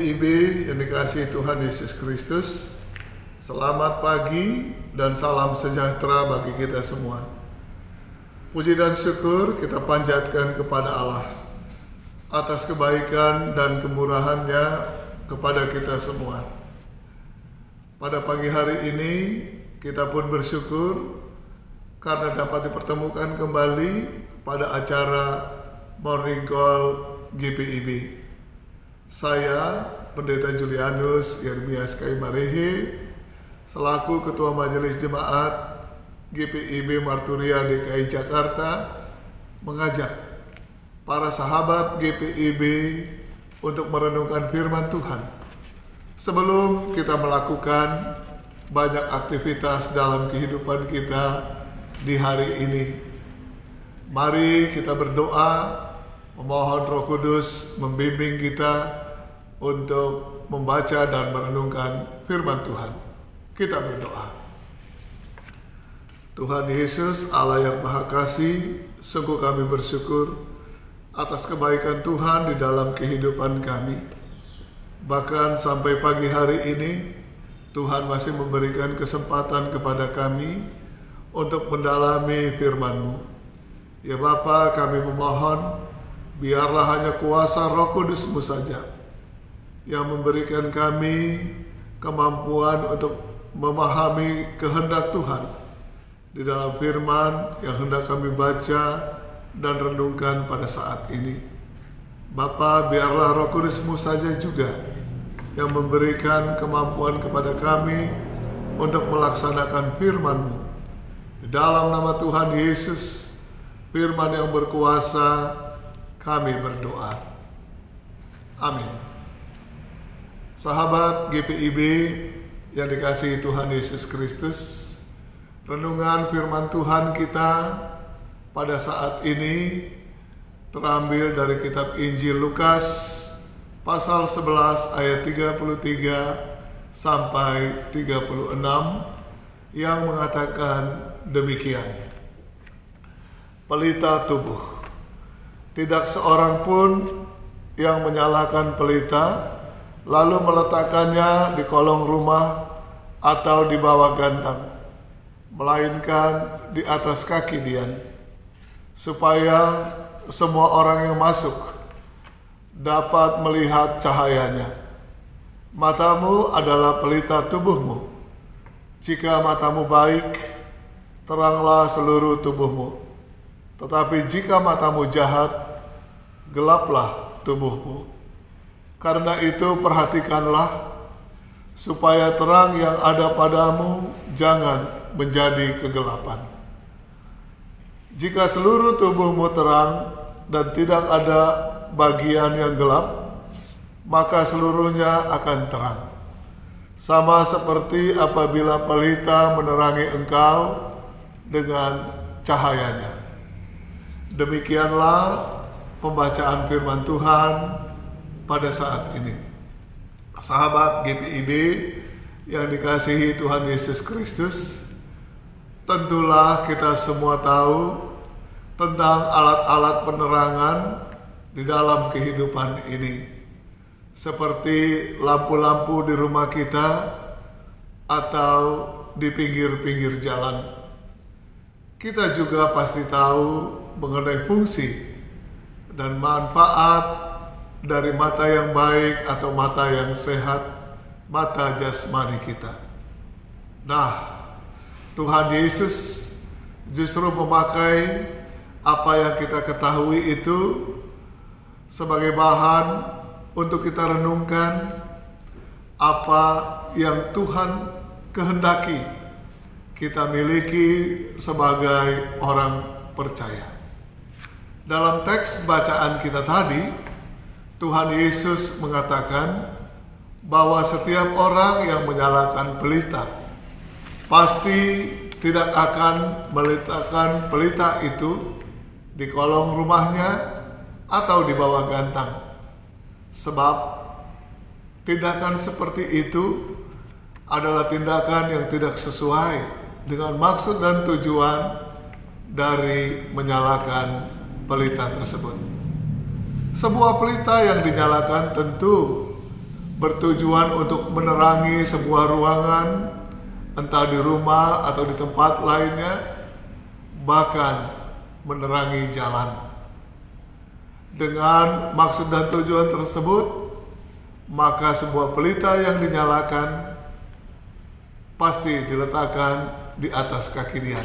GPIB yang dikasihi Tuhan Yesus Kristus, selamat pagi dan salam sejahtera bagi kita semua. Puji dan syukur kita panjatkan kepada Allah atas kebaikan dan kemurahan-Nya kepada kita semua. Pada pagi hari ini kita pun bersyukur karena dapat dipertemukan kembali pada acara Morning Call GPIB. Saya, Pendeta Julianus Yermias Kaimarehe, selaku Ketua Majelis Jemaat GPIB Marturia DKI Jakarta, mengajak para sahabat GPIB untuk merenungkan firman Tuhan. Sebelum kita melakukan banyak aktivitas dalam kehidupan kita di hari ini, mari kita berdoa, memohon Roh Kudus membimbing kita untuk membaca dan merenungkan firman Tuhan. Kita berdoa. Tuhan Yesus, Allah yang Maha Kasih, sungguh kami bersyukur atas kebaikan Tuhan di dalam kehidupan kami. Bahkan sampai pagi hari ini, Tuhan masih memberikan kesempatan kepada kami untuk mendalami firman-Mu. Ya Bapa, kami memohon, biarlah hanya kuasa Roh Kudus-Mu saja yang memberikan kami kemampuan untuk memahami kehendak Tuhan di dalam firman yang hendak kami baca dan renungkan pada saat ini. Bapa, biarlah Roh Kudus-Mu saja juga yang memberikan kemampuan kepada kami untuk melaksanakan firman-Mu. Di dalam nama Tuhan Yesus, firman yang berkuasa, kami berdoa. Amin. Sahabat GPIB yang dikasihi Tuhan Yesus Kristus, renungan firman Tuhan kita pada saat ini terambil dari kitab Injil Lukas pasal 11 ayat 33 sampai 36 yang mengatakan demikian. Pelita tubuh. Tidak seorang pun yang menyalakan pelita lalu meletakkannya di kolong rumah atau di bawah gantang, melainkan di atas kaki dian, supaya semua orang yang masuk dapat melihat cahayanya. Matamu adalah pelita tubuhmu. Jika matamu baik, teranglah seluruh tubuhmu. Tetapi jika matamu jahat, gelaplah tubuhmu. Karena itu perhatikanlah, supaya terang yang ada padamu jangan menjadi kegelapan. Jika seluruh tubuhmu terang dan tidak ada bagian yang gelap, maka seluruhnya akan terang. Sama seperti apabila pelita menerangi engkau dengan cahayanya. Demikianlah pembacaan firman Tuhan pada saat ini. Sahabat GPIB yang dikasihi Tuhan Yesus Kristus, tentulah kita semua tahu tentang alat-alat penerangan di dalam kehidupan ini, seperti lampu-lampu di rumah kita atau di pinggir-pinggir jalan. Kita juga pasti tahu mengenai fungsi dan manfaat dari mata yang baik atau mata yang sehat, mata jasmani kita. Nah, Tuhan Yesus justru memakai apa yang kita ketahui itu sebagai bahan untuk kita renungkan apa yang Tuhan kehendaki kita miliki sebagai orang percaya. Dalam teks bacaan kita tadi, Tuhan Yesus mengatakan bahwa setiap orang yang menyalakan pelita pasti tidak akan meletakkan pelita itu di kolong rumahnya atau di bawah gantang. Sebab tindakan seperti itu adalah tindakan yang tidak sesuai dengan maksud dan tujuan dari menyalakan pelita tersebut. Sebuah pelita yang dinyalakan tentu bertujuan untuk menerangi sebuah ruangan, entah di rumah atau di tempat lainnya, bahkan menerangi jalan. Dengan maksud dan tujuan tersebut, maka sebuah pelita yang dinyalakan pasti diletakkan di atas kaki dia.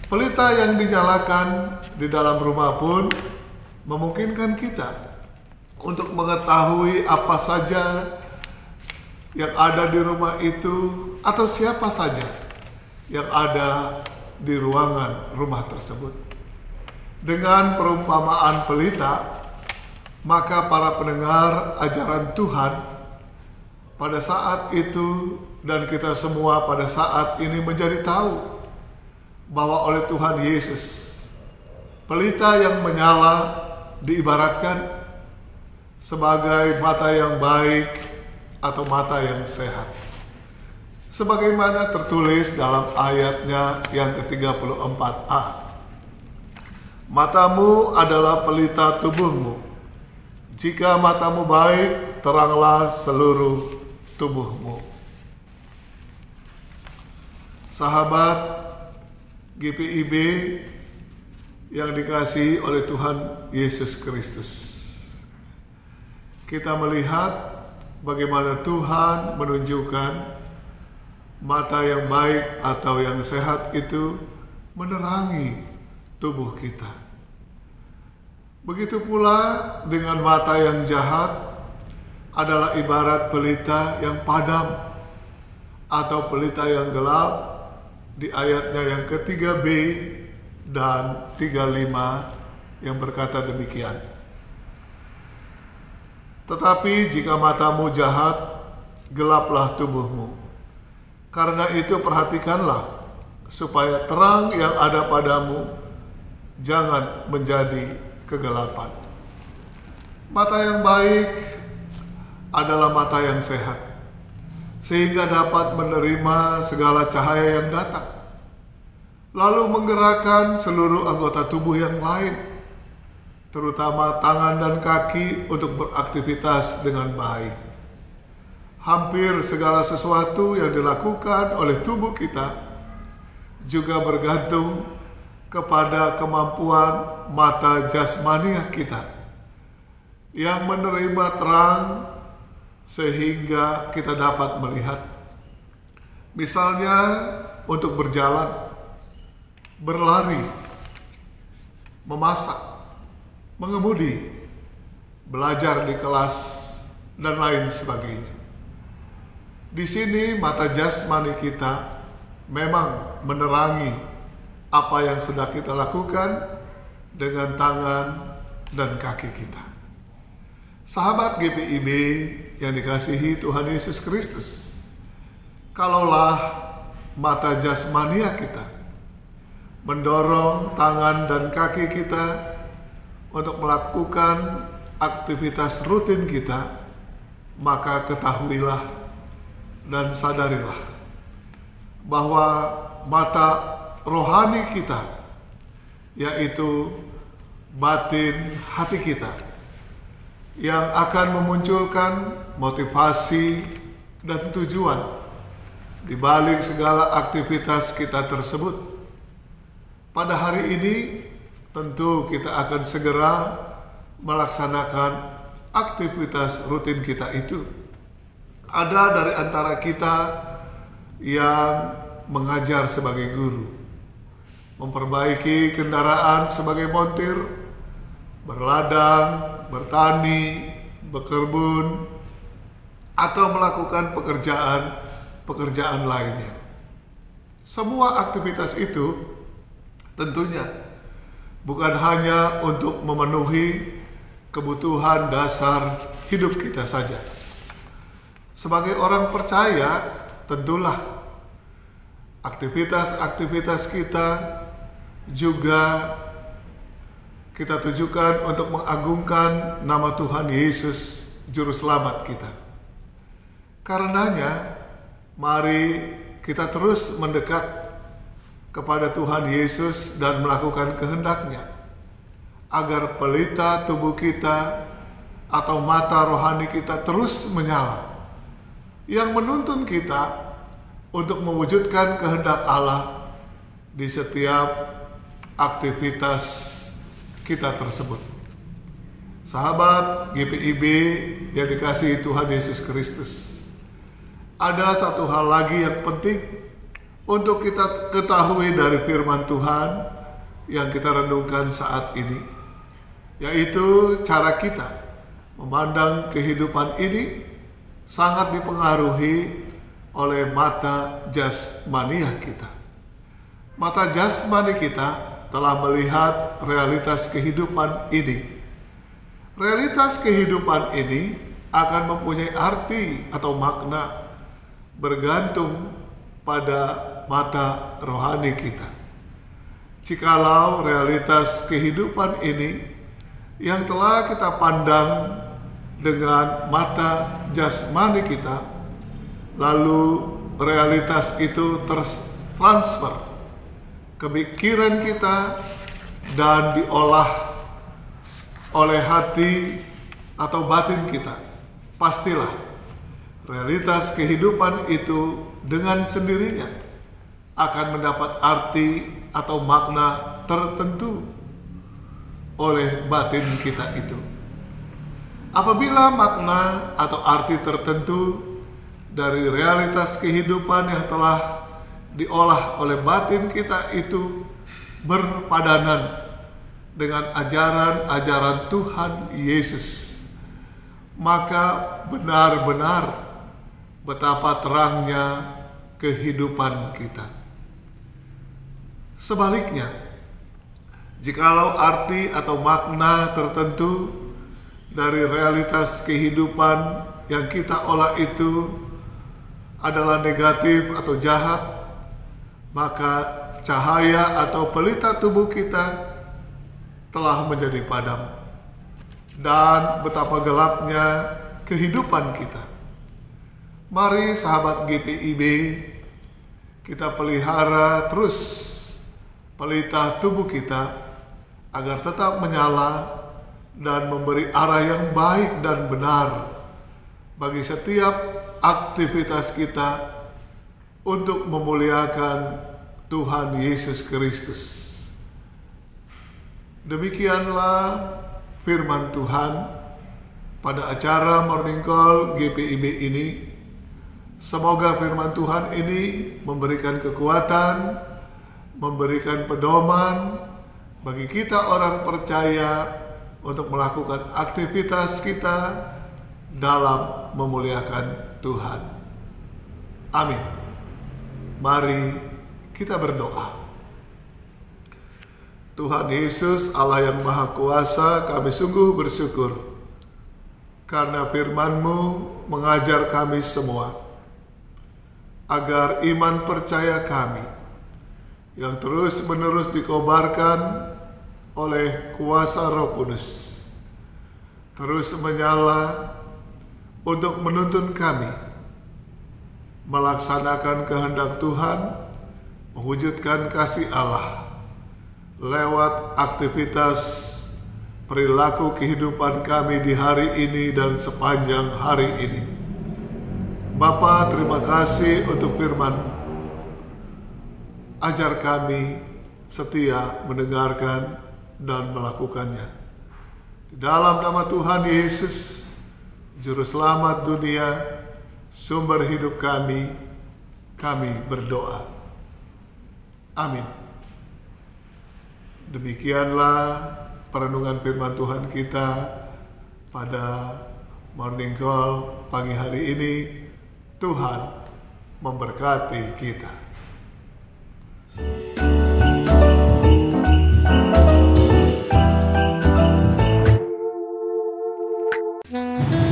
Pelita yang dinyalakan di dalam rumah pun memungkinkan kita untuk mengetahui apa saja yang ada di rumah itu atau siapa saja yang ada di ruangan rumah tersebut. Dengan perumpamaan pelita, maka para pendengar ajaran Tuhan pada saat itu dan kita semua pada saat ini menjadi tahu bahwa oleh Tuhan Yesus, pelita yang menyala diibaratkan sebagai mata yang baik atau mata yang sehat. Sebagaimana tertulis dalam ayatnya yang ke-34a. Matamu adalah pelita tubuhmu. Jika matamu baik, teranglah seluruh tubuhmu. Sahabat GPIB yang dikasihi oleh Tuhan Yesus Kristus, kita melihat bagaimana Tuhan menunjukkan mata yang baik atau yang sehat itu menerangi tubuh kita. Begitu pula dengan mata yang jahat adalah ibarat pelita yang padam atau pelita yang gelap di ayatnya yang ke-3b dan 35 yang berkata demikian. Tetapi jika matamu jahat, gelaplah tubuhmu. Karena itu perhatikanlah supaya terang yang ada padamu jangan menjadi kegelapan. Mata yang baik adalah mata yang sehat, sehingga dapat menerima segala cahaya yang datang, lalu menggerakkan seluruh anggota tubuh yang lain, terutama tangan dan kaki untuk beraktivitas dengan baik. Hampir segala sesuatu yang dilakukan oleh tubuh kita juga bergantung kepada kemampuan mata jasmania kita yang menerima terang sehingga kita dapat melihat. Misalnya untuk berjalan, berlari, memasak, mengemudi, belajar di kelas, dan lain sebagainya. Di sini mata jasmani kita memang menerangi apa yang sedang kita lakukan dengan tangan dan kaki kita. Sahabat GPIB yang dikasihi Tuhan Yesus Kristus, kalaulah mata jasmania kita mendorong tangan dan kaki kita untuk melakukan aktivitas rutin kita, maka ketahuilah dan sadarilah bahwa mata rohani kita, yaitu batin hati kita, yang akan memunculkan motivasi dan tujuan di balik segala aktivitas kita tersebut. Pada hari ini tentu kita akan segera melaksanakan aktivitas rutin kita itu. Ada dari antara kita yang mengajar sebagai guru, memperbaiki kendaraan sebagai montir, berladang, bertani, berkebun, atau melakukan pekerjaan lainnya. Semua aktivitas itu tentunya bukan hanya untuk memenuhi kebutuhan dasar hidup kita saja. Sebagai orang percaya, tentulah aktivitas-aktivitas kita juga kita tujukan untuk mengagungkan nama Tuhan Yesus, Juru Selamat kita. Karenanya, mari kita terus mendekat kepada Tuhan Yesus dan melakukan kehendak-Nya, agar pelita tubuh kita atau mata rohani kita terus menyala, yang menuntun kita untuk mewujudkan kehendak Allah di setiap aktivitas kita tersebut. Sahabat GPIB yang dikasihi Tuhan Yesus Kristus, ada satu hal lagi yang penting untuk kita ketahui dari firman Tuhan yang kita renungkan saat ini, yaitu cara kita memandang kehidupan ini sangat dipengaruhi oleh mata jasmani kita. Mata jasmani kita telah melihat realitas kehidupan ini. Realitas kehidupan ini akan mempunyai arti atau makna bergantung pada mata rohani kita. Jikalau realitas kehidupan ini yang telah kita pandang dengan mata jasmani kita, lalu realitas itu tertransfer ke pikiran kita dan diolah oleh hati atau batin kita, pastilah realitas kehidupan itu dengan sendirinya akan mendapat arti atau makna tertentu oleh batin kita itu. Apabila makna atau arti tertentu dari realitas kehidupan yang telah diolah oleh batin kita itu berpadanan dengan ajaran-ajaran Tuhan Yesus, maka benar-benar betapa terangnya kehidupan kita. Sebaliknya, jikalau arti atau makna tertentu dari realitas kehidupan yang kita olah itu adalah negatif atau jahat, maka cahaya atau pelita tubuh kita telah menjadi padam, dan betapa gelapnya kehidupan kita. Mari sahabat GPIB, kita pelihara terus pelita tubuh kita agar tetap menyala dan memberi arah yang baik dan benar bagi setiap aktivitas kita untuk memuliakan Tuhan Yesus Kristus. Demikianlah firman Tuhan pada acara Morning Call GPIB ini. Semoga firman Tuhan ini memberikan kekuatan, memberikan pedoman bagi kita orang percaya untuk melakukan aktivitas kita dalam memuliakan Tuhan. Amin. Mari kita berdoa. Tuhan Yesus, Allah yang Maha Kuasa, kami sungguh bersyukur karena firman-Mu mengajar kami semua agar iman percaya kami yang terus-menerus dikobarkan oleh kuasa Roh Kudus terus menyala untuk menuntun kami melaksanakan kehendak Tuhan, mewujudkan kasih Allah lewat aktivitas perilaku kehidupan kami di hari ini dan sepanjang hari ini. Bapa, terima kasih untuk firman. Ajar kami setia mendengarkan dan melakukannya. Di dalam nama Tuhan Yesus, Juru Selamat dunia, sumber hidup kami berdoa. Amin. Demikianlah perenungan firman Tuhan kita pada Morning Call pagi hari ini. Tuhan memberkati kita.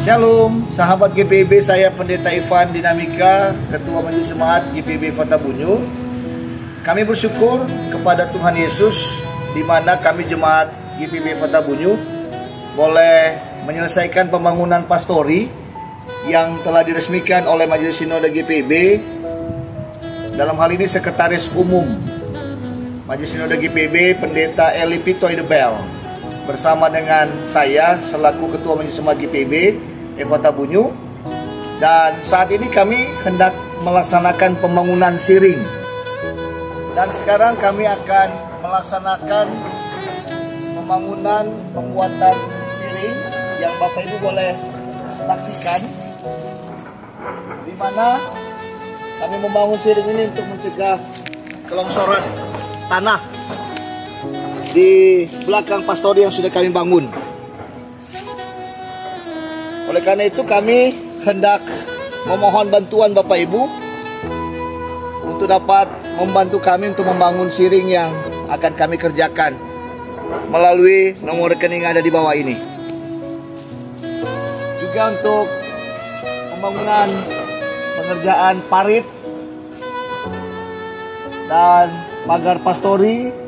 Shalom, sahabat GPIB, saya Pendeta Ivan Dinamika, Ketua Majelis Jemaat GPIB Kota Bunyu. Kami bersyukur kepada Tuhan Yesus, di mana kami Jemaat GPIB Kota Bunyu boleh menyelesaikan pembangunan pastori yang telah diresmikan oleh Majelis Sinode GPIB. Dalam hal ini Sekretaris Umum Majelis Sinode GPIB, Pendeta Eli Pitoy de Bel. bersama dengan saya selaku Ketua Majelis Jemaat GPIB Kota Bunyu. Dan saat ini kami hendak melaksanakan pembangunan siring. Dan sekarang kami akan melaksanakan pembuatan siring yang Bapak Ibu boleh saksikan, di mana kami membangun siring ini untuk mencegah kelongsoran tanah di belakang pastori yang sudah kami bangun. Oleh karena itu kami hendak memohon bantuan Bapak Ibu untuk dapat membantu kami untuk membangun siring yang akan kami kerjakan melalui nomor rekening yang ada di bawah ini. Juga untuk pembangunan pengerjaan parit dan pagar pastori,